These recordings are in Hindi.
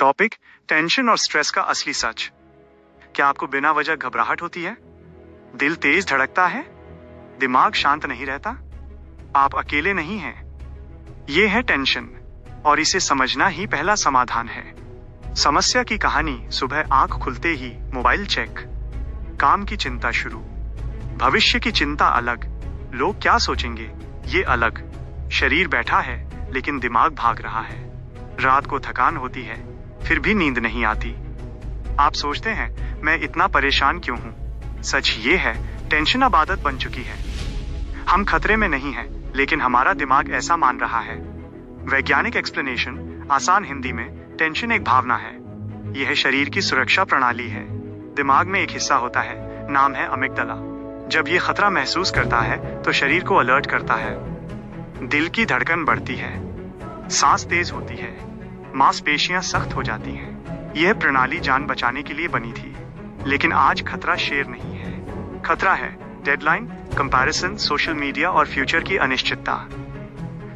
टॉपिक, टेंशन और स्ट्रेस का असली सच। क्या आपको बिना वजह घबराहट होती है? दिल तेज धड़कता है? दिमाग शांत नहीं रहता? आप अकेले नहीं हैं। ये है टेंशन, और इसे समझना ही पहला समाधान है। समस्या की कहानी, सुबह आंख खुलते ही मोबाइल चेक, काम की चिंता शुरू, भविष्य की चिंता अलग, लोग क्या सोचेंगे ये अलग, शरीर बैठा है लेकिन दिमाग भाग रहा है, रात को थकान होती है फिर भी नींद नहीं आती। आप सोचते हैं मैं इतना परेशान क्यों हूं? सच ये है, टेंशन अब आदत बन चुकी है। हम खतरे में नहीं हैं, लेकिन हमारा दिमाग ऐसा मान रहा है। वैज्ञानिक एक्सप्लेनेशन, आसान हिंदी में, टेंशन एक भावना है। यह शरीर की सुरक्षा प्रणाली है। दिमाग में एक हिस्सा होता है, नाम है अमिगडाला। जब ये खतरा महसूस करता है तो शरीर को अलर्ट करता है। दिल की धड़कन बढ़ती है, सांस तेज होती है, मांसपेशियां सख्त हो जाती हैं। यह प्रणाली जान बचाने के लिए बनी थी। लेकिन आज खतरा शेर नहीं है, खतरा है डेडलाइन, कंपैरिजन, सोशल मीडिया और फ्यूचर की अनिश्चितता।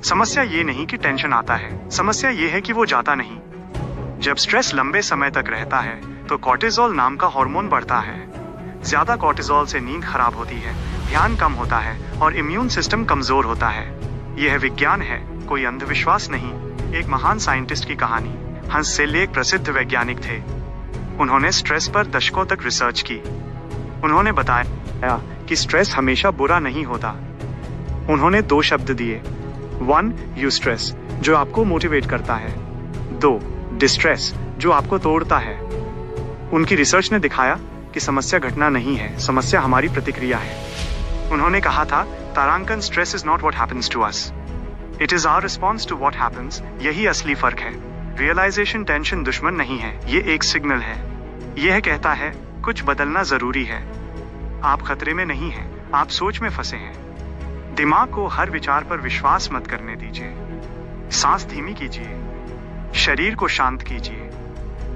समस्या ये नहीं कि टेंशन आता है, समस्या ये है कि वो जाता नहीं। जब स्ट्रेस लंबे समय तक रहता है तो कॉर्टिसोल नाम का हार्मोन बढ़ता है। ज्यादा कॉर्टिसोल से नींद खराब होती है, ध्यान कम होता है और इम्यून सिस्टम कमजोर होता है। यह विज्ञान है, कोई अंधविश्वास नहीं। एक महान साइंटिस्ट की कहानी। हंस सेली एक प्रसिद्ध वैज्ञानिक थे। उन्होंने स्ट्रेस पर दशकों तक रिसर्च की। उन्होंने बताया कि स्ट्रेस हमेशा बुरा नहीं होता। उन्होंने 2 शब्द दिए, 1 यूस्ट्रेस, जो आपको मोटिवेट करता है, 2 डिस्ट्रेस, जो आपको तोड़ता है। उनकी रिसर्च ने दिखाया कि समस्या घटना नहीं है, समस्या हमारी प्रतिक्रिया है। उन्होंने कहा था, तारांकन, stress is not what happens to us, it is our response to what happens. यही असली फर्क है। रियलाइजेशन, टेंशन दुश्मन नहीं है, ये एक सिग्नल है। यह कहता है कुछ बदलना जरूरी है। आप खतरे में नहीं हैं, आप सोच में फंसे हैं। दिमाग को हर विचार पर विश्वास मत करने दीजिए। सांस धीमी कीजिए, शरीर को शांत कीजिए,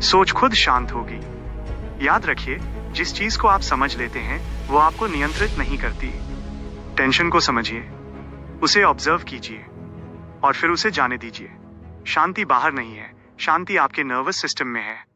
सोच खुद शांत होगी। याद रखिए, जिस चीज को आप समझ लेते हैं वो आपको नियंत्रित नहीं करती। टेंशन को समझिए, उसे ऑब्जर्व कीजिए और फिर उसे जाने दीजिए। शांति बाहर नहीं है, शांति आपके नर्वस सिस्टम में है।